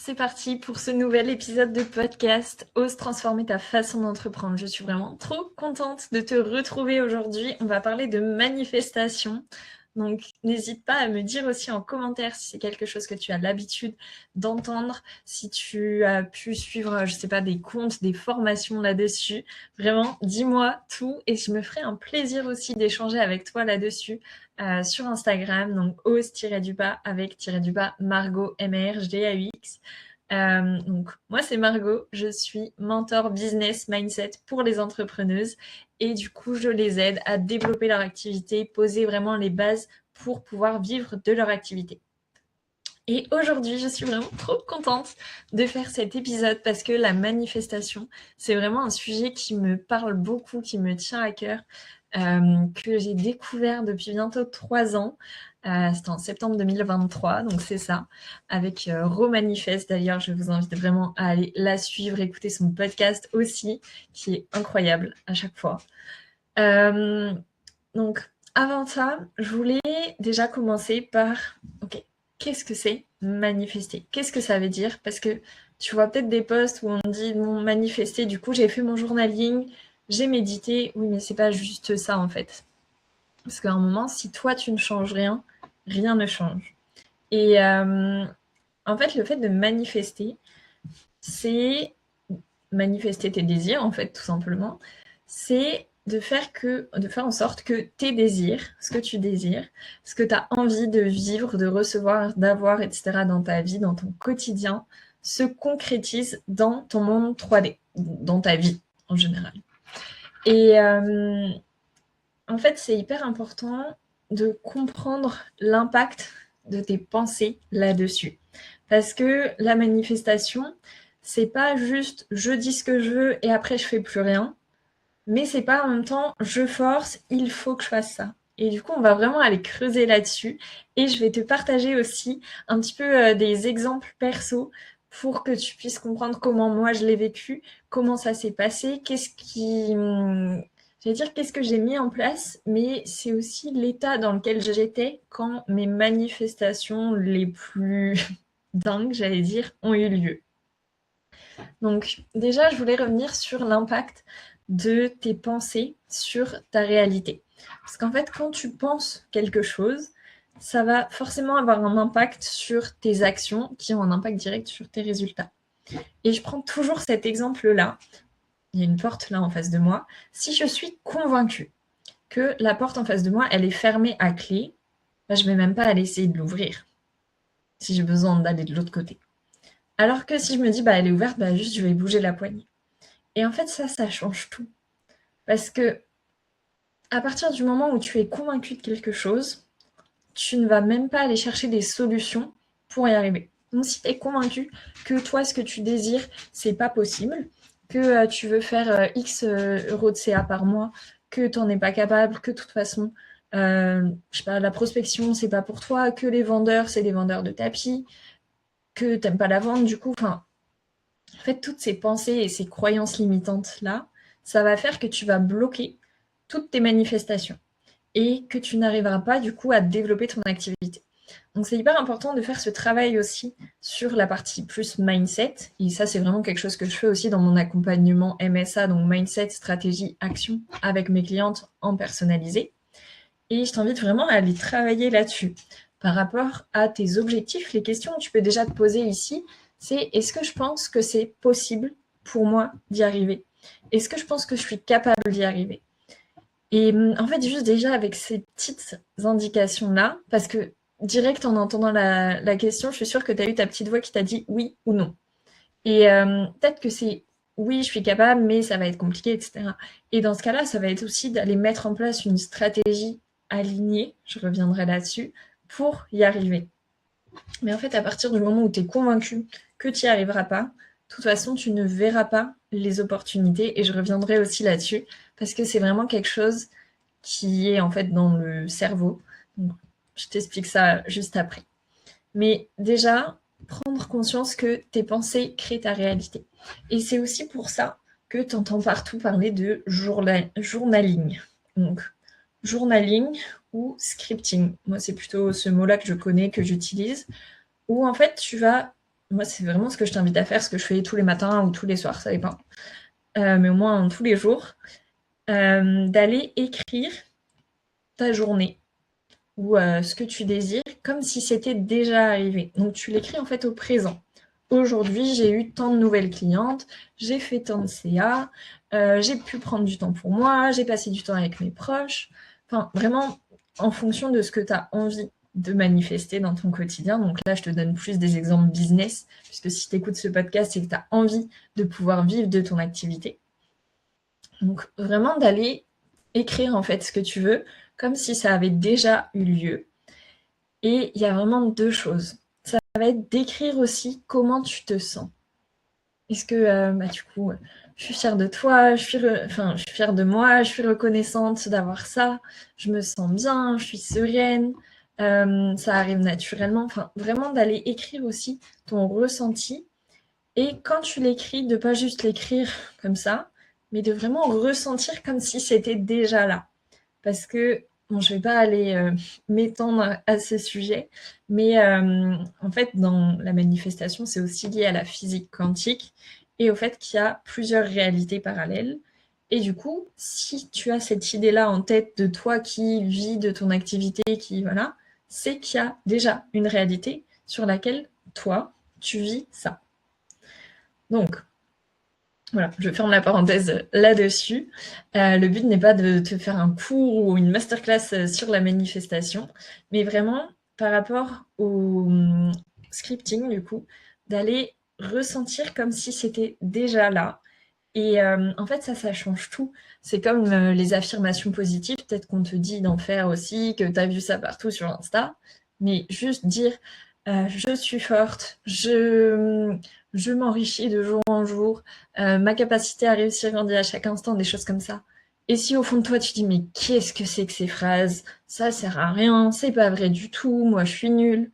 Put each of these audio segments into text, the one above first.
C'est parti pour ce nouvel épisode de podcast Ose transformer ta façon d'entreprendre. Je suis vraiment trop contente de te retrouver aujourd'hui. On va parler de manifestation. Donc, n'hésite pas à me dire aussi en commentaire si c'est quelque chose que tu as l'habitude d'entendre, si tu as pu suivre, je sais pas, des comptes, des formations là-dessus. Vraiment, dis-moi tout et je me ferai un plaisir aussi d'échanger avec toi là-dessus sur Instagram. Donc, ose-du-bas avec-du-bas Margot MARGAUX. Donc, moi, c'est Margot. Je suis mentor business mindset pour les entrepreneuses. Et du coup, je les aide à développer leur activité, poser vraiment les bases pour pouvoir vivre de leur activité. Et aujourd'hui, je suis vraiment trop contente de faire cet épisode parce que la manifestation, c'est vraiment un sujet qui me parle beaucoup, qui me tient à cœur, que j'ai découvert depuis bientôt 3 ans. C'était en septembre 2023, donc c'est ça, avec Romanifest. D'ailleurs, je vous invite vraiment à aller la suivre, écouter son podcast aussi, qui est incroyable à chaque fois. Donc, avant ça, je voulais déjà commencer par, ok, qu'est-ce que c'est manifester? Qu'est-ce que ça veut dire? Parce que tu vois peut-être des posts où on dit bon, manifester, du coup j'ai fait mon journaling, j'ai médité. Oui, mais c'est pas juste ça en fait. Parce qu'à un moment, si toi tu ne changes rien, rien ne change. Et en fait, le fait de manifester, c'est manifester tes désirs, en fait, tout simplement. C'est de faire en sorte que tes désirs, ce que tu désires, ce que tu as envie de vivre, de recevoir, d'avoir, etc. dans ta vie, dans ton quotidien, se concrétise dans ton monde 3D, dans ta vie en général. Et en fait, c'est hyper important de comprendre l'impact de tes pensées là-dessus. Parce que la manifestation, c'est pas juste je dis ce que je veux et après je fais plus rien, mais c'est pas en même temps je force, il faut que je fasse ça. Et du coup, on va vraiment aller creuser là-dessus et je vais te partager aussi un petit peu des exemples perso pour que tu puisses comprendre comment moi je l'ai vécu, comment ça s'est passé, qu'est-ce que j'ai mis en place, mais c'est aussi l'état dans lequel j'étais quand mes manifestations les plus dingues, j'allais dire, ont eu lieu. Donc déjà, je voulais revenir sur l'impact de tes pensées sur ta réalité. Parce qu'en fait, quand tu penses quelque chose, ça va forcément avoir un impact sur tes actions qui ont un impact direct sur tes résultats. Et je prends toujours cet exemple-là. Il y a une porte là en face de moi. Si je suis convaincue que la porte en face de moi, elle est fermée à clé, bah, je ne vais même pas aller essayer de l'ouvrir si j'ai besoin d'aller de l'autre côté. Alors que si je me dis, bah, elle est ouverte, bah, juste je vais bouger la poignée. Et en fait, ça change tout. Parce que à partir du moment où tu es convaincu de quelque chose, tu ne vas même pas aller chercher des solutions pour y arriver. Donc si tu es convaincu que toi, ce que tu désires, c'est pas possible, que tu veux faire X euros de CA par mois, que tu n'en es pas capable, que de toute façon, je sais pas, la prospection, c'est pas pour toi, que les vendeurs, c'est des vendeurs de tapis, que tu n'aimes pas la vente, du coup, enfin, en fait, toutes ces pensées et ces croyances limitantes-là, ça va faire que tu vas bloquer toutes tes manifestations et que tu n'arriveras pas du coup à développer ton activité. Donc c'est hyper important de faire ce travail aussi sur la partie plus mindset. Et ça, c'est vraiment quelque chose que je fais aussi dans mon accompagnement MSA, donc mindset, stratégie, action, avec mes clientes en personnalisé. Et je t'invite vraiment à aller travailler là-dessus. Par rapport à tes objectifs, les questions que tu peux déjà te poser ici, c'est est-ce que je pense que c'est possible pour moi d'y arriver? Est-ce que je pense que je suis capable d'y arriver? Et en fait, juste déjà avec ces petites indications-là, parce que direct en entendant la question, je suis sûre que tu as eu ta petite voix qui t'a dit oui ou non. Et peut-être que c'est oui, je suis capable, mais ça va être compliqué, etc. Et dans ce cas-là, ça va être aussi d'aller mettre en place une stratégie alignée, je reviendrai là-dessus, pour y arriver. Mais en fait, à partir du moment où tu es convaincu que tu n'y arriveras pas, de toute façon, tu ne verras pas les opportunités. Et je reviendrai aussi là-dessus, parce que c'est vraiment quelque chose qui est en fait dans le cerveau. Donc, je t'explique ça juste après. Mais déjà, prendre conscience que tes pensées créent ta réalité. Et c'est aussi pour ça que tu entends partout parler de journaling. Donc, journaling ou scripting. Moi, c'est plutôt ce mot-là que je connais, que j'utilise, où en fait, tu vas moi, c'est vraiment ce que je t'invite à faire, ce que je fais tous les matins ou tous les soirs, ça dépend. Mais au moins tous les jours, d'aller écrire ta journée ou ce que tu désires comme si c'était déjà arrivé. Donc tu l'écris en fait au présent. Aujourd'hui, j'ai eu tant de nouvelles clientes, j'ai fait tant de CA, j'ai pu prendre du temps pour moi, j'ai passé du temps avec mes proches. Enfin, vraiment, en fonction de ce que tu as envie de manifester dans ton quotidien. Donc là, je te donne plus des exemples business, puisque si tu écoutes ce podcast, c'est que tu as envie de pouvoir vivre de ton activité. Donc vraiment d'aller écrire en fait ce que tu veux, comme si ça avait déjà eu lieu. Et il y a vraiment deux choses. Ça va être d'écrire aussi comment tu te sens. Est-ce que, du coup, je suis fière de toi, je suis fière de moi, je suis reconnaissante d'avoir ça, je me sens bien, je suis sereine, ça arrive naturellement. Enfin, vraiment d'aller écrire aussi ton ressenti. Et quand tu l'écris, de pas juste l'écrire comme ça, mais de vraiment ressentir comme si c'était déjà là. Parce que, bon, je vais pas aller m'étendre à ce sujet, mais en fait, dans la manifestation, c'est aussi lié à la physique quantique et au fait qu'il y a plusieurs réalités parallèles. Et du coup, si tu as cette idée-là en tête de toi qui vis de ton activité, qui voilà, c'est qu'il y a déjà une réalité sur laquelle toi, tu vis ça. Donc, voilà, je ferme la parenthèse là-dessus. Le but n'est pas de te faire un cours ou une masterclass sur la manifestation, mais vraiment par rapport au scripting, du coup, d'aller ressentir comme si c'était déjà là. Et en fait, ça change tout. C'est comme les affirmations positives, peut-être qu'on te dit d'en faire aussi, que tu as vu ça partout sur Insta, mais juste dire je suis forte, je m'enrichis de jour en jour, ma capacité à réussir grandit à chaque instant, des choses comme ça. Et si au fond de toi tu dis mais qu'est-ce que c'est que ces phrases? Ça sert à rien, c'est pas vrai du tout, moi je suis nulle.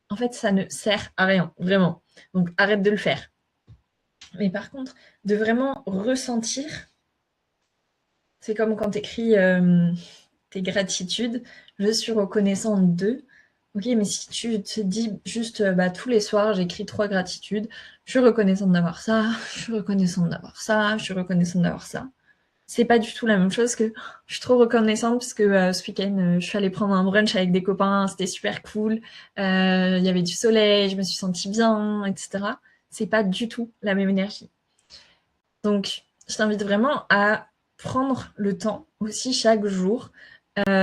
En fait, ça ne sert à rien, vraiment. Donc arrête de le faire. Mais par contre, de vraiment ressentir, c'est comme quand tu écris tes gratitudes, je suis reconnaissante de. Ok, mais si tu te dis juste tous les soirs, j'écris 3 gratitudes, je suis reconnaissante d'avoir ça, je suis reconnaissante d'avoir ça, je suis reconnaissante d'avoir ça. C'est pas du tout la même chose que je suis trop reconnaissante parce que ce week-end, je suis allée prendre un brunch avec des copains, c'était super cool, il y avait du soleil, je me suis sentie bien, etc. C'est pas du tout la même énergie. Donc, je t'invite vraiment à prendre le temps aussi chaque jour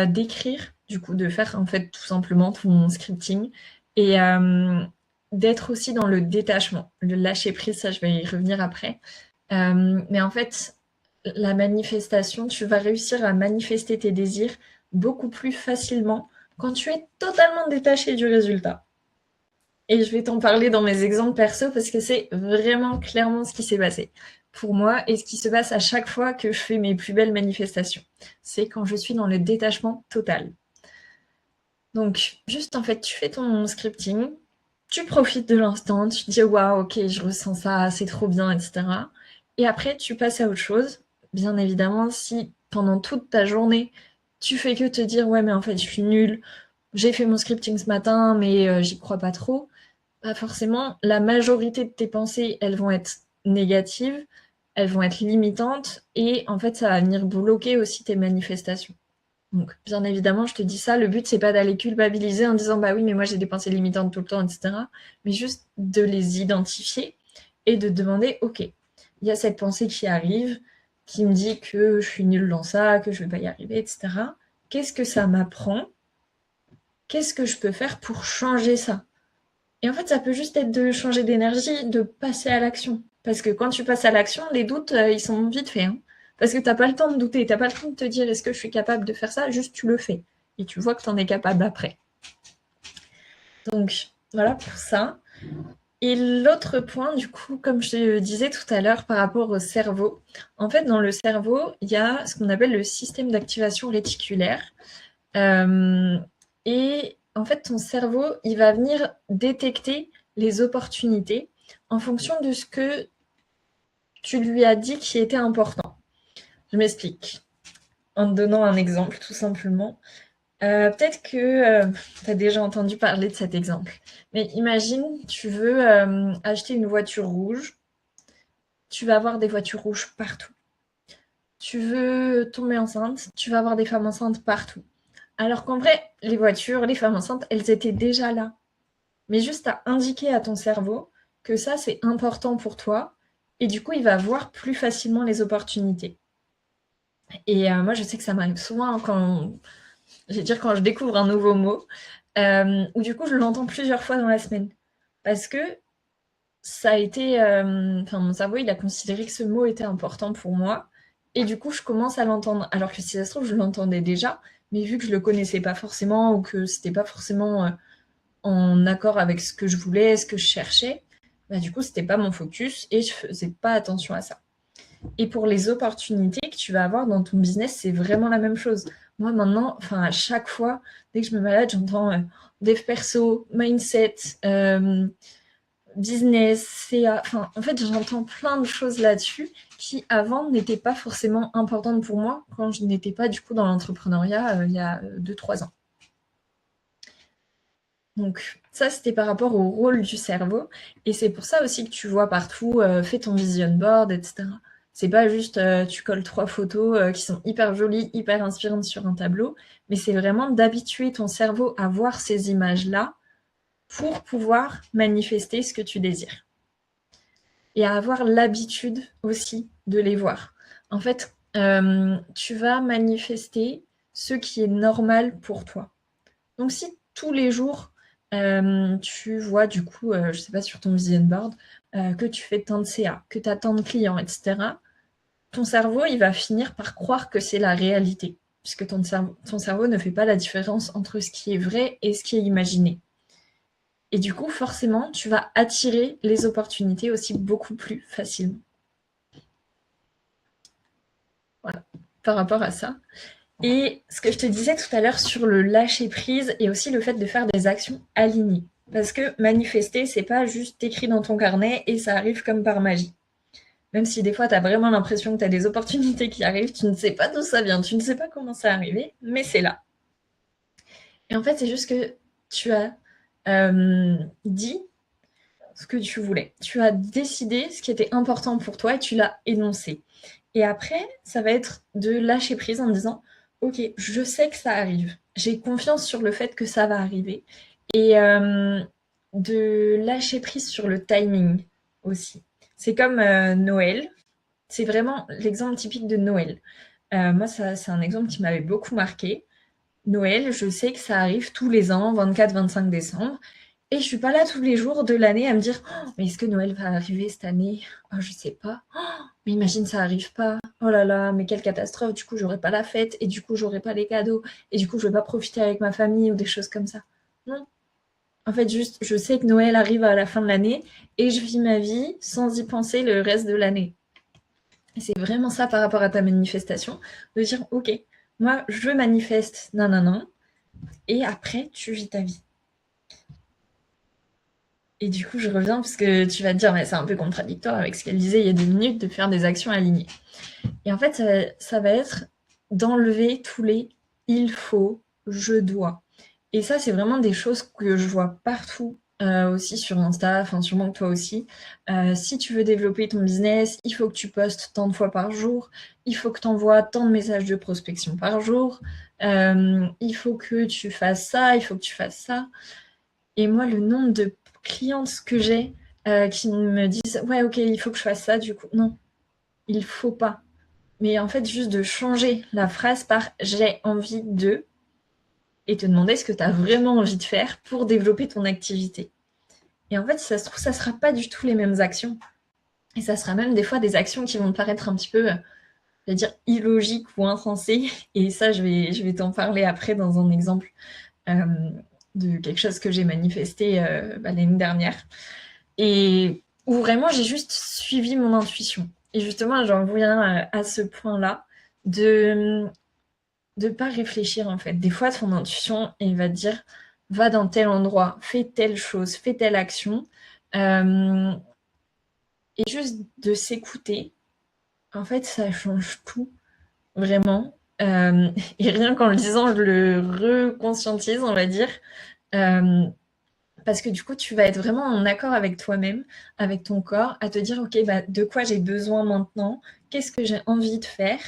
d'écrire, du coup, de faire en fait tout simplement ton scripting et d'être aussi dans le détachement, le lâcher prise, ça je vais y revenir après. Mais en fait, la manifestation, tu vas réussir à manifester tes désirs beaucoup plus facilement quand tu es totalement détaché du résultat. Et je vais t'en parler dans mes exemples perso parce que c'est vraiment clairement ce qui s'est passé pour moi et ce qui se passe à chaque fois que je fais mes plus belles manifestations. C'est quand je suis dans le détachement total. Donc, juste en fait, tu fais ton scripting, tu profites de l'instant, tu te dis waouh, ok, je ressens ça, c'est trop bien, etc. Et après, tu passes à autre chose. Bien évidemment, si pendant toute ta journée, tu fais que te dire ouais, mais en fait, je suis nulle, j'ai fait mon scripting ce matin, mais j'y crois pas trop, bah forcément, la majorité de tes pensées, elles vont être négatives, elles vont être limitantes, et en fait, ça va venir bloquer aussi tes manifestations. Donc, bien évidemment, je te dis ça, le but, c'est pas d'aller culpabiliser en disant, bah oui, mais moi, j'ai des pensées limitantes tout le temps, etc. Mais juste de les identifier et de demander, ok, il y a cette pensée qui arrive, qui me dit que je suis nulle dans ça, que je vais pas y arriver, etc. Qu'est-ce que ça m'apprend? Qu'est-ce que je peux faire pour changer ça? Et en fait, ça peut juste être de changer d'énergie, de passer à l'action. Parce que quand tu passes à l'action, les doutes, ils sont vite faits, hein. Parce que t'as pas le temps de douter, t'as pas le temps de te dire est-ce que je suis capable de faire ça, juste tu le fais. Et tu vois que t'en es capable après. Donc voilà pour ça. Et l'autre point, du coup, comme je te disais tout à l'heure par rapport au cerveau, en fait, dans le cerveau, il y a ce qu'on appelle le système d'activation réticulaire. Et en fait, ton cerveau, il va venir détecter les opportunités en fonction de ce que tu lui as dit qui était important. Je m'explique. En te donnant un exemple, tout simplement. Peut-être que tu as déjà entendu parler de cet exemple. Mais imagine, tu veux acheter une voiture rouge. Tu vas avoir des voitures rouges partout. Tu veux tomber enceinte, tu vas avoir des femmes enceintes partout. Alors qu'en vrai, les voitures, les femmes enceintes, elles étaient déjà là. Mais juste à indiquer à ton cerveau que ça, c'est important pour toi. Et du coup, il va voir plus facilement les opportunités. Et moi, je sais que ça m'arrive souvent quand je découvre un nouveau mot, ou du coup, je l'entends plusieurs fois dans la semaine. Parce que ça a été, mon cerveau, il a considéré que ce mot était important pour moi. Et du coup, je commence à l'entendre. Alors que si ça se trouve, je l'entendais déjà, mais vu que je le connaissais pas forcément ou que c'était pas forcément en accord avec ce que je voulais, ce que je cherchais, bah, du coup, c'était pas mon focus et je faisais pas attention à ça. Et pour les opportunités que tu vas avoir dans ton business, c'est vraiment la même chose. Moi, maintenant, à chaque fois, dès que je me balade, j'entends dev perso, mindset, business, CA. En fait, j'entends plein de choses là-dessus qui, avant, n'étaient pas forcément importantes pour moi quand je n'étais pas, du coup, dans l'entrepreneuriat il y a 2-3 ans. Donc, ça, c'était par rapport au rôle du cerveau. Et c'est pour ça aussi que tu vois partout, fais ton vision board, etc. C'est pas juste tu colles 3 photos qui sont hyper jolies, hyper inspirantes sur un tableau, mais c'est vraiment d'habituer ton cerveau à voir ces images-là pour pouvoir manifester ce que tu désires. Et à avoir l'habitude aussi de les voir. En fait, tu vas manifester ce qui est normal pour toi. Donc si tous les jours, tu vois du coup, je sais pas, sur ton vision board, que tu fais tant de CA, que tu as tant de clients, etc., ton cerveau, il va finir par croire que c'est la réalité, puisque ton cerveau ne fait pas la différence entre ce qui est vrai et ce qui est imaginé. Et du coup, forcément, tu vas attirer les opportunités aussi beaucoup plus facilement. Voilà, par rapport à ça. Et ce que je te disais tout à l'heure sur le lâcher prise et aussi le fait de faire des actions alignées. Parce que manifester, c'est pas juste écrit dans ton carnet et ça arrive comme par magie. Même si des fois tu as vraiment l'impression que tu as des opportunités qui arrivent, tu ne sais pas d'où ça vient, tu ne sais pas comment ça arrivé, mais c'est là. Et en fait, c'est juste que tu as dit ce que tu voulais. Tu as décidé ce qui était important pour toi et tu l'as énoncé. Et après, ça va être de lâcher prise en disant, ok, je sais que ça arrive. J'ai confiance sur le fait que ça va arriver. Et de lâcher prise sur le timing aussi. C'est comme Noël. C'est vraiment l'exemple typique de Noël. Moi, c'est un exemple qui m'avait beaucoup marqué. Noël, je sais que ça arrive tous les ans, 24-25 décembre. Et je suis pas là tous les jours de l'année à me dire oh, mais est-ce que Noël va arriver cette année? Oh, je sais pas. Oh, mais imagine ça arrive pas. Oh là là, mais quelle catastrophe. Du coup, j'aurai pas la fête et du coup, j'aurai pas les cadeaux et du coup, je vais pas profiter avec ma famille ou des choses comme ça. Non. En fait, juste, je sais que Noël arrive à la fin de l'année et je vis ma vie sans y penser le reste de l'année. Et c'est vraiment ça par rapport à ta manifestation, de dire ok, moi, je manifeste, non, non, non, et après, tu vis ta vie. Et du coup, je reviens parce que tu vas te dire, mais c'est un peu contradictoire avec ce qu'elle disait il y a 2 minutes, de faire des actions alignées. Et en fait, ça va être d'enlever tous les il faut, je dois. Et ça, c'est vraiment des choses que je vois partout, aussi sur Insta, enfin sûrement que toi aussi. Si tu veux développer ton business, il faut que tu postes tant de fois par jour, il faut que tu envoies tant de messages de prospection par jour, il faut que tu fasses ça, il faut que tu fasses ça. Et moi, le nombre de clientes que j'ai qui me disent ouais, ok, il faut que je fasse ça, du coup, non, il faut pas. Mais en fait, juste de changer la phrase par j'ai envie de et te demander ce que tu as vraiment envie de faire pour développer ton activité. Et en fait, si ça se trouve, ça sera pas du tout les mêmes actions. Et ça sera même des fois des actions qui vont te paraître un petit peu, je vais dire, illogiques ou insensées. Et ça, je vais t'en parler après dans un exemple euh, de quelque chose que j'ai manifesté l'année dernière. Et où vraiment j'ai juste suivi mon intuition. Et justement, j'en reviens à ce point-là de pas réfléchir en fait. Des fois, ton intuition, elle va te dire va dans tel endroit, fais telle chose, fais telle action. Euh, et juste de s'écouter, en fait, ça change tout, vraiment. Et rien qu'en le disant, je le reconscientise, on va dire. Parce que du coup, tu vas être vraiment en accord avec toi-même, avec ton corps, à te dire, OK, bah, de quoi j'ai besoin maintenant? Qu'est-ce que j'ai envie de faire?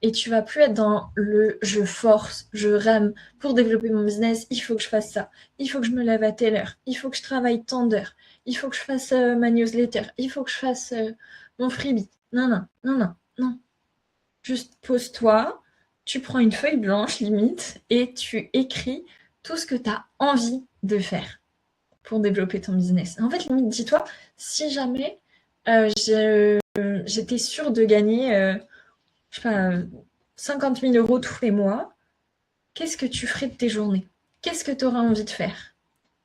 Et tu vas plus être dans le je force, je rame pour développer mon business, il faut que je fasse ça, il faut que je me lève à telle heure, il faut que je travaille tant d'heures, il faut que je fasse ma newsletter, il faut que je fasse mon freebie. Non, non, non, non, non. Juste pose-toi, tu prends une feuille blanche limite et tu écris tout ce que tu as envie de faire pour développer ton business. En fait, limite, dis-toi, si jamais j'étais sûre de gagner, je sais pas, 50 000 euros tous les mois, qu'est-ce que tu ferais de tes journées? Qu'est-ce que tu auras envie de faire?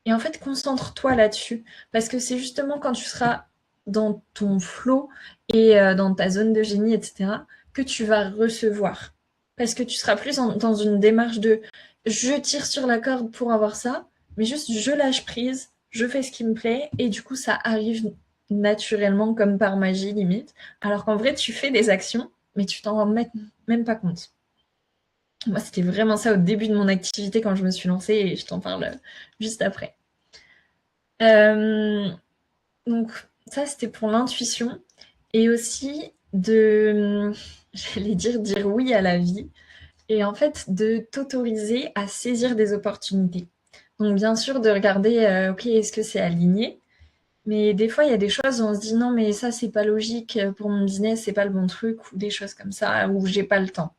Et en fait, concentre-toi là-dessus, parce que c'est justement quand tu seras dans ton flow et dans ta zone de génie, etc., que tu vas recevoir. Parce que tu seras plus dans une démarche de je tire sur la corde pour avoir ça, mais juste je lâche prise, je fais ce qui me plaît, et du coup, ça arrive naturellement comme par magie, limite. Alors qu'en vrai, tu fais des actions, mais tu t'en rends même pas compte. Moi, c'était vraiment ça au début de mon activité quand je me suis lancée, et je t'en parle juste après. Donc ça, c'était pour l'intuition et aussi de, j'allais dire oui à la vie et en fait de t'autoriser à saisir des opportunités. Donc bien sûr de regarder, ok, est-ce que c'est aligné? Mais des fois, il y a des choses où on se dit non, mais ça, c'est pas logique pour mon business, c'est pas le bon truc, ou des choses comme ça, où j'ai pas le temps.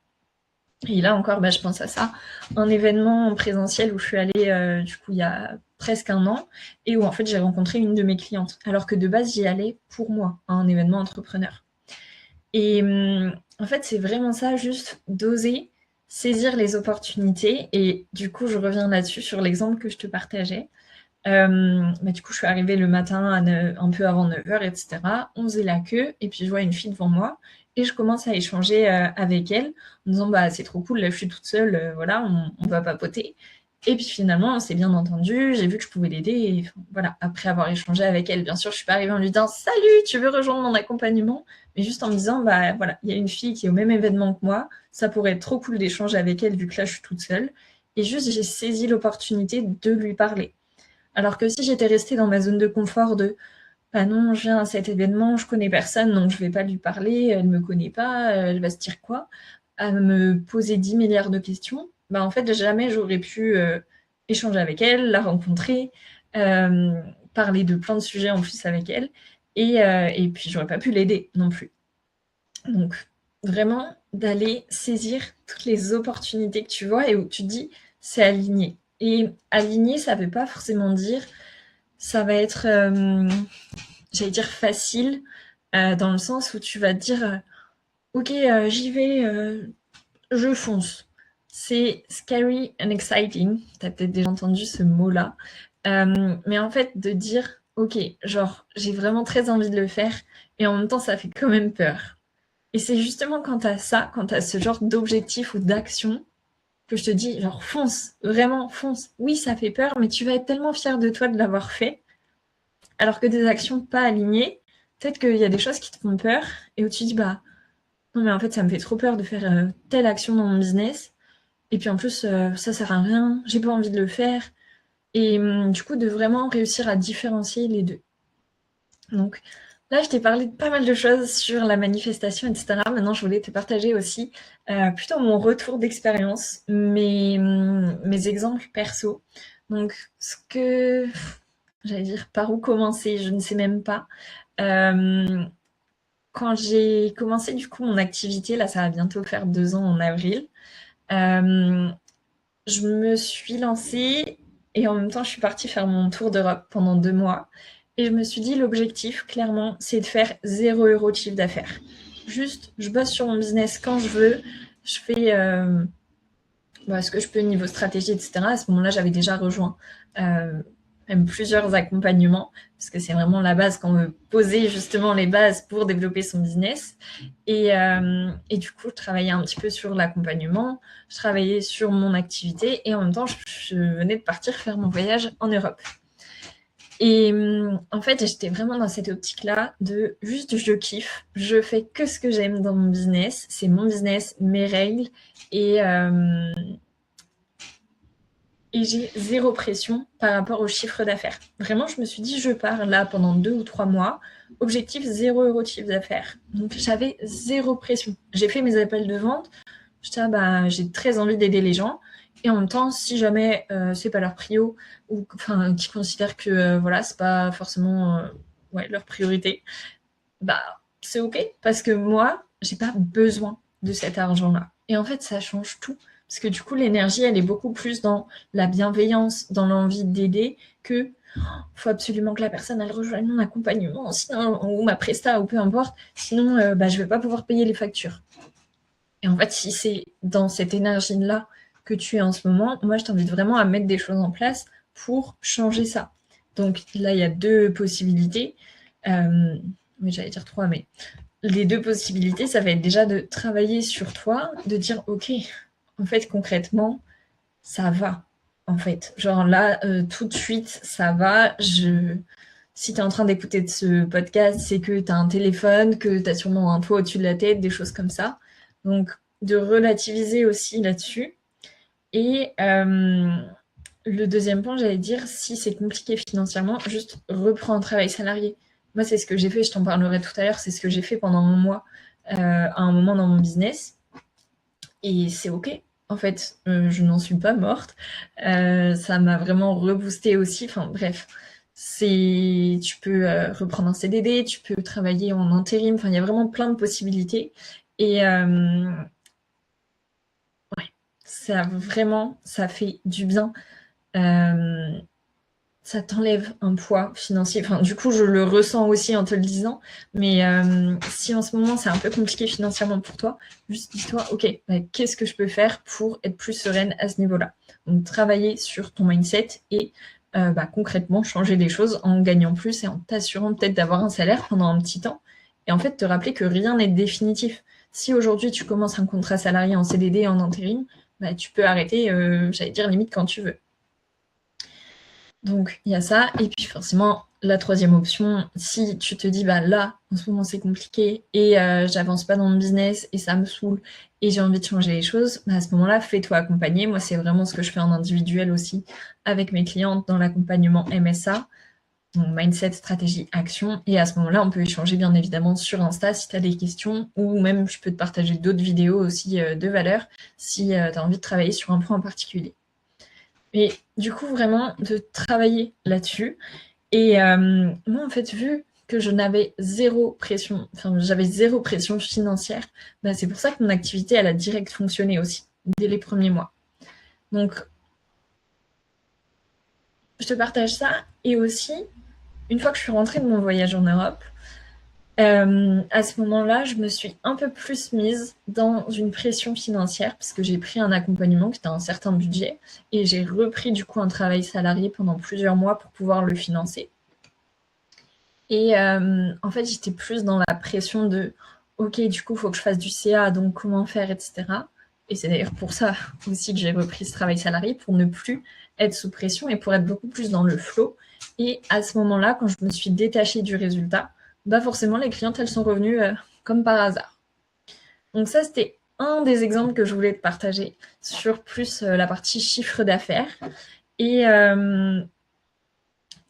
Et là encore, bah, je pense à ça. Un événement en présentiel où je suis allée, du coup, il y a presque un an, et où en fait, j'ai rencontré une de mes clientes. Alors que de base, j'y allais pour moi, à un événement entrepreneur. Et en fait, c'est vraiment ça, juste d'oser saisir les opportunités. Et du coup, je reviens là-dessus sur l'exemple que je te partageais. Bah, du coup, je suis arrivée le matin un peu avant 9h, etc. On faisait la queue, et puis je vois une fille devant moi, et je commence à échanger avec elle, en disant bah c'est trop cool, là je suis toute seule, voilà, on va papoter. Et puis finalement, on s'est bien entendu, j'ai vu que je pouvais l'aider, et voilà, après avoir échangé avec elle, bien sûr, je suis pas arrivée en lui disant salut, tu veux rejoindre mon accompagnement, mais juste en me disant bah voilà, il y a une fille qui est au même événement que moi, ça pourrait être trop cool d'échanger avec elle vu que là je suis toute seule. Et juste j'ai saisi l'opportunité de lui parler. Alors que si j'étais restée dans ma zone de confort de bah non, je viens à cet événement, je connais personne, donc je vais pas lui parler, elle me connaît pas, elle va se dire quoi, à me poser 10 milliards de questions, bah en fait jamais j'aurais pu échanger avec elle, la rencontrer, euh, parler de plein de sujets en plus avec elle, et puis j'aurais pas pu l'aider non plus. Donc vraiment d'aller saisir toutes les opportunités que tu vois et où tu te dis c'est aligné. Et aligné, ça veut pas forcément dire ça va être, j'allais dire facile, dans le sens où tu vas te dire, ok, j'y vais, je fonce. C'est scary and exciting. Tu as peut-être déjà entendu ce mot-là. Mais en fait, de dire, ok, genre, j'ai vraiment très envie de le faire, et en même temps, ça fait quand même peur. Et c'est justement quand tu as ça, quand tu as ce genre d'objectif ou d'action, que je te dis, genre, fonce, vraiment, fonce. Oui, ça fait peur, mais tu vas être tellement fier de toi de l'avoir fait. Alors que des actions pas alignées, peut-être qu'il y a des choses qui te font peur et où tu dis, bah, non, mais en fait, ça me fait trop peur de faire telle action dans mon business. Et puis en plus, ça sert à rien, j'ai pas envie de le faire. Et du coup, de vraiment réussir à différencier les deux. Donc là, je t'ai parlé de pas mal de choses sur la manifestation, etc. Maintenant, je voulais te partager aussi plutôt mon retour d'expérience, mes exemples perso. Donc, ce que j'allais dire, par où commencer, je ne sais même pas. Quand j'ai commencé du coup mon activité, là ça va bientôt faire 2 ans en avril, je me suis lancée et en même temps je suis partie faire mon tour d'Europe pendant 2 mois. Et je me suis dit l'objectif clairement c'est de faire 0 € de chiffre d'affaires. Juste je bosse sur mon business quand je veux, je fais ce que je peux niveau stratégie, etc. À ce moment-là, j'avais déjà rejoint même plusieurs accompagnements, parce que c'est vraiment la base quand on veut poser justement les bases pour développer son business. Et du coup, je travaillais un petit peu sur l'accompagnement, je travaillais sur mon activité, et en même temps, je venais de partir faire mon voyage en Europe. Et en fait, j'étais vraiment dans cette optique-là de juste je kiffe, je fais que ce que j'aime dans mon business, c'est mon business, mes règles, et, euh, et j'ai zéro pression par rapport au chiffre d'affaires. Vraiment, je me suis dit, je pars là pendant 2 ou 3 mois, objectif 0 € de chiffre d'affaires. Donc j'avais zéro pression. J'ai fait mes appels de vente, j'ai très envie d'aider les gens. Et en même temps, si jamais c'est pas leur prio, ou enfin qu'ils considèrent que voilà, c'est pas forcément leur priorité, bah c'est ok, parce que moi, j'ai pas besoin de cet argent-là. Et en fait, ça change tout. Parce que du coup, l'énergie, elle est beaucoup plus dans la bienveillance, dans l'envie d'aider, que faut absolument que la personne elle rejoigne mon accompagnement, sinon, ou ma presta, ou peu importe, sinon je vais pas pouvoir payer les factures. Et en fait, si c'est dans cette énergie-là que tu es en ce moment, moi, je t'invite vraiment à mettre des choses en place pour changer ça. Donc là, il y a 2 possibilités. Oui, j'allais dire 3, mais les 2 possibilités, ça va être déjà de travailler sur toi, de dire, OK, en fait, concrètement, ça va. En fait, genre là, tout de suite, ça va. Si tu es en train d'écouter de ce podcast, c'est que tu as un téléphone, que tu as sûrement un toit au-dessus de la tête, des choses comme ça. Donc, de relativiser aussi là-dessus. Et le deuxième point, j'allais dire, si c'est compliqué financièrement, juste reprends un travail salarié. Moi, c'est ce que j'ai fait, je t'en parlerai tout à l'heure, c'est ce que j'ai fait pendant un mois, à un moment dans mon business. Et c'est OK. En fait, je n'en suis pas morte. Ça m'a vraiment reboosté aussi. Enfin bref, tu peux reprendre un CDD, tu peux travailler en intérim. Enfin, il y a vraiment plein de possibilités. Et ouais, ça fait du bien. Euh, Ça t'enlève un poids financier. Enfin, du coup, je le ressens aussi en te le disant. Mais si en ce moment, c'est un peu compliqué financièrement pour toi, juste dis-toi, OK, qu'est-ce que je peux faire pour être plus sereine à ce niveau-là? Donc, travailler sur ton mindset et concrètement changer les choses en gagnant plus et en t'assurant peut-être d'avoir un salaire pendant un petit temps. Et en fait, te rappeler que rien n'est définitif. Si aujourd'hui, tu commences un contrat salarié en CDD, en intérim, tu peux arrêter, j'allais dire, limite quand tu veux. Donc il y a ça, et puis forcément la troisième option, si tu te dis là en ce moment c'est compliqué et j'avance pas dans mon business et ça me saoule et j'ai envie de changer les choses, à ce moment-là fais-toi accompagner. Moi c'est vraiment ce que je fais en individuel aussi avec mes clientes dans l'accompagnement MSA, donc mindset, stratégie, action, et à ce moment-là on peut échanger bien évidemment sur Insta si tu as des questions, ou même je peux te partager d'autres vidéos aussi de valeur si tu as envie de travailler sur un point en particulier. Et du coup, vraiment, de travailler là-dessus. Et moi, en fait, vu que j'avais zéro pression financière, c'est pour ça que mon activité, elle a direct fonctionné aussi, dès les premiers mois. Donc, je te partage ça. Et aussi, une fois que je suis rentrée de mon voyage en Europe, à ce moment-là, je me suis un peu plus mise dans une pression financière parce que j'ai pris un accompagnement qui était un certain budget et j'ai repris du coup un travail salarié pendant plusieurs mois pour pouvoir le financer. Et en fait, j'étais plus dans la pression de OK, du coup, il faut que je fasse du CA, donc comment faire, etc. Et c'est d'ailleurs pour ça aussi que j'ai repris ce travail salarié, pour ne plus être sous pression et pour être beaucoup plus dans le flow. Et à ce moment-là, quand je me suis détachée du résultat, forcément, les clientes, elles sont revenues comme par hasard. Donc ça, c'était un des exemples que je voulais te partager sur plus la partie chiffre d'affaires. Et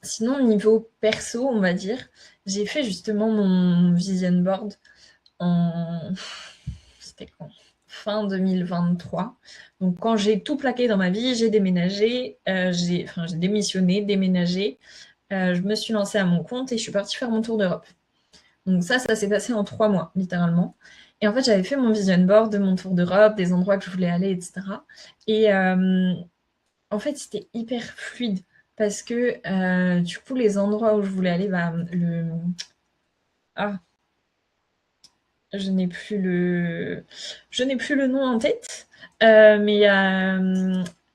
sinon, niveau perso, on va dire, j'ai fait justement mon vision board c'était quand? Fin 2023. Donc quand j'ai tout plaqué dans ma vie, j'ai déménagé, j'ai démissionné, déménagé, je me suis lancée à mon compte et je suis partie faire mon tour d'Europe. Donc ça s'est passé en 3 mois, littéralement. Et en fait, j'avais fait mon vision board de mon tour d'Europe, des endroits que je voulais aller, etc. Et en fait, c'était hyper fluide parce que du coup, les endroits où je voulais aller, je n'ai plus le nom en tête, mais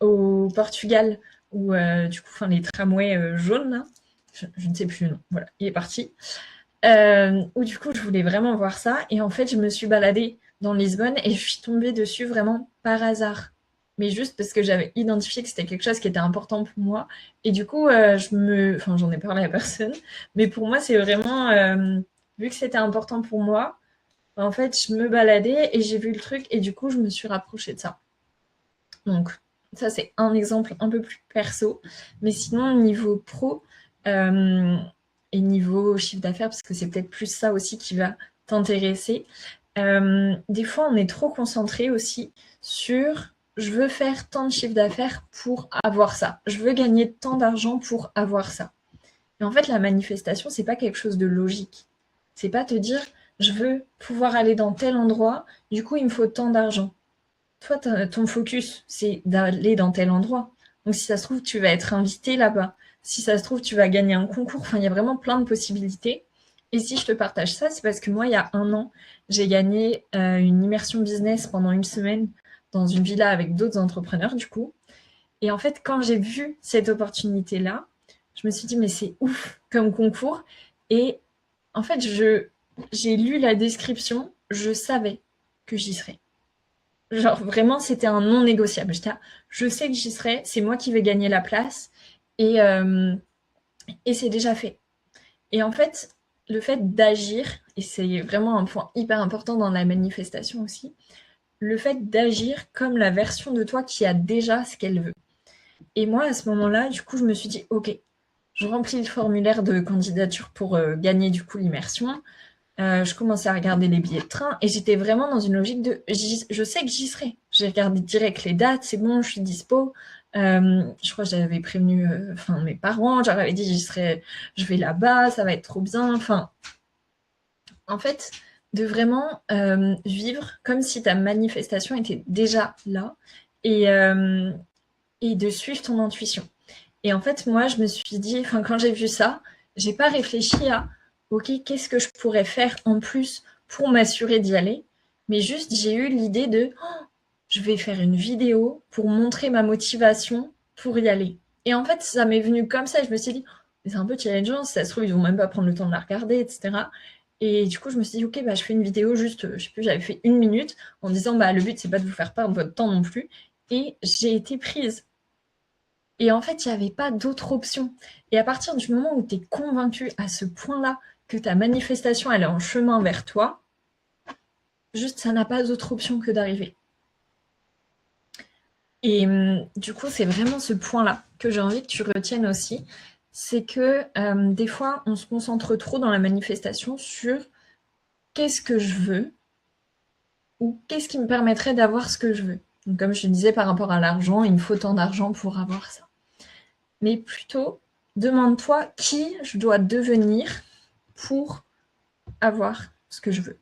au Portugal, où du coup, les tramways jaunes, là, je ne sais plus le nom, voilà, il est parti. Où du coup, je voulais vraiment voir ça, et en fait, je me suis baladée dans Lisbonne et je suis tombée dessus vraiment par hasard. mais juste parce que j'avais identifié que c'était quelque chose qui était important pour moi. Et du coup, enfin, j'en ai parlé à personne, mais pour moi, c'est vraiment, vu que c'était important pour moi, en fait, je me baladais et j'ai vu le truc et du coup, je me suis rapprochée de ça. Donc, ça, c'est un exemple un peu plus perso. Mais sinon, niveau pro euh, et niveau chiffre d'affaires, parce que c'est peut-être plus ça aussi qui va t'intéresser, des fois, on est trop concentré aussi sur je veux faire tant de chiffre d'affaires pour avoir ça. Je veux gagner tant d'argent pour avoir ça. Et en fait, la manifestation, c'est pas quelque chose de logique. C'est pas te dire je veux pouvoir aller dans tel endroit, du coup, il me faut tant d'argent. Toi, ton focus, c'est d'aller dans tel endroit. Donc, si ça se trouve, tu vas être invité là-bas. Si ça se trouve, tu vas gagner un concours. Enfin, il y a vraiment plein de possibilités. Et si je te partage ça, c'est parce que moi, il y a un an, j'ai gagné une immersion business pendant une semaine dans une villa avec d'autres entrepreneurs, du coup. Et en fait, quand j'ai vu cette opportunité-là, je me suis dit, mais c'est ouf comme concours. Et en fait, j'ai lu la description, je savais que j'y serais. Genre vraiment, c'était un non négociable. Je sais que j'y serai, c'est moi qui vais gagner la place et, euh, et c'est déjà fait. Et en fait, le fait d'agir, et c'est vraiment un point hyper important dans la manifestation aussi, le fait d'agir comme la version de toi qui a déjà ce qu'elle veut. Et moi, à ce moment-là, du coup, je me suis dit, ok, je remplis le formulaire de candidature pour gagner du coup l'immersion. Je commençais à regarder les billets de train et j'étais vraiment dans une logique de je sais que j'y serai. J'ai regardé direct les dates, c'est bon, je suis dispo. Je crois que j'avais prévenu mes parents, j'avais dit j'y serai, je vais là-bas, ça va être trop bien. Enfin, en fait, de vraiment vivre comme si ta manifestation était déjà là et, euh, et de suivre ton intuition. Et en fait, moi, je me suis dit, enfin, quand j'ai vu ça, j'ai pas réfléchi à, ok, qu'est-ce que je pourrais faire en plus pour m'assurer d'y aller, mais juste j'ai eu l'idée de, oh, je vais faire une vidéo pour montrer ma motivation pour y aller. Et en fait, ça m'est venu comme ça, et je me suis dit, c'est un peu challengeant, si ça se trouve, ils vont même pas prendre le temps de la regarder, etc. Et du coup, je me suis dit, ok, bah, je fais une vidéo juste, je sais plus, j'avais fait 1 minute en disant, bah, le but, c'est pas de vous faire perdre votre temps non plus. Et j'ai été prise. Et en fait, il n'y avait pas d'autre option. Et à partir du moment où tu es convaincu à ce point-là que ta manifestation, elle est en chemin vers toi, juste, ça n'a pas d'autre option que d'arriver. Et du coup, c'est vraiment ce point-là que j'ai envie que tu retiennes aussi. C'est que des fois, on se concentre trop dans la manifestation sur qu'est-ce que je veux ou qu'est-ce qui me permettrait d'avoir ce que je veux. Donc, comme je te disais par rapport à l'argent, il me faut tant d'argent pour avoir ça. Mais plutôt, demande-toi qui je dois devenir pour avoir ce que je veux.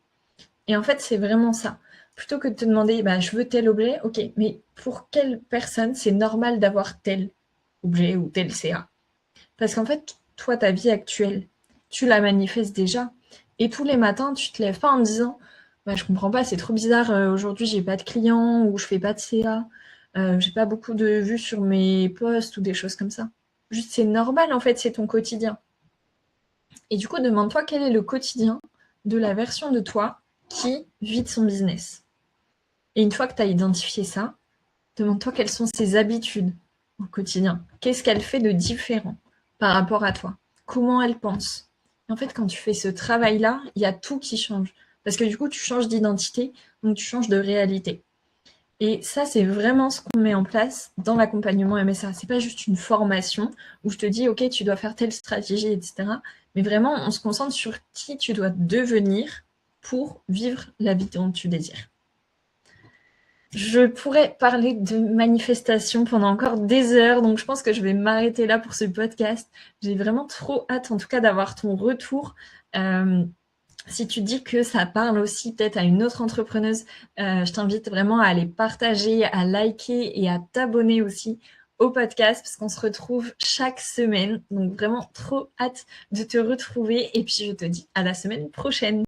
Et en fait, c'est vraiment ça. Plutôt que de te demander, bah, je veux tel objet, ok, mais pour quelle personne c'est normal d'avoir tel objet ou tel CA? Parce qu'en fait, toi, ta vie actuelle, tu la manifestes déjà. Et tous les matins, tu te lèves pas en disant, bah, je comprends pas, c'est trop bizarre, aujourd'hui j'ai pas de clients ou je fais pas de CA, j'ai pas beaucoup de vues sur mes posts ou des choses comme ça. Juste, c'est normal, en fait, c'est ton quotidien. Et du coup, demande-toi quel est le quotidien de la version de toi qui vit son business. Et une fois que tu as identifié ça, demande-toi quelles sont ses habitudes au quotidien. Qu'est-ce qu'elle fait de différent par rapport à toi? Comment elle pense? Et en fait, quand tu fais ce travail-là, il y a tout qui change. Parce que du coup, tu changes d'identité, donc tu changes de réalité. Et ça, c'est vraiment ce qu'on met en place dans l'accompagnement MSA. C'est pas juste une formation où je te dis, OK, tu dois faire telle stratégie, etc. Mais vraiment, on se concentre sur qui tu dois devenir pour vivre la vie dont tu désires. Je pourrais parler de manifestation pendant encore des heures, donc je pense que je vais m'arrêter là pour ce podcast. J'ai vraiment trop hâte, en tout cas, d'avoir ton retour. Si tu dis que ça parle aussi peut-être à une autre entrepreneuse, je t'invite vraiment à aller partager, à liker et à t'abonner aussi au podcast parce qu'on se retrouve chaque semaine. Donc vraiment trop hâte de te retrouver et puis je te dis à la semaine prochaine.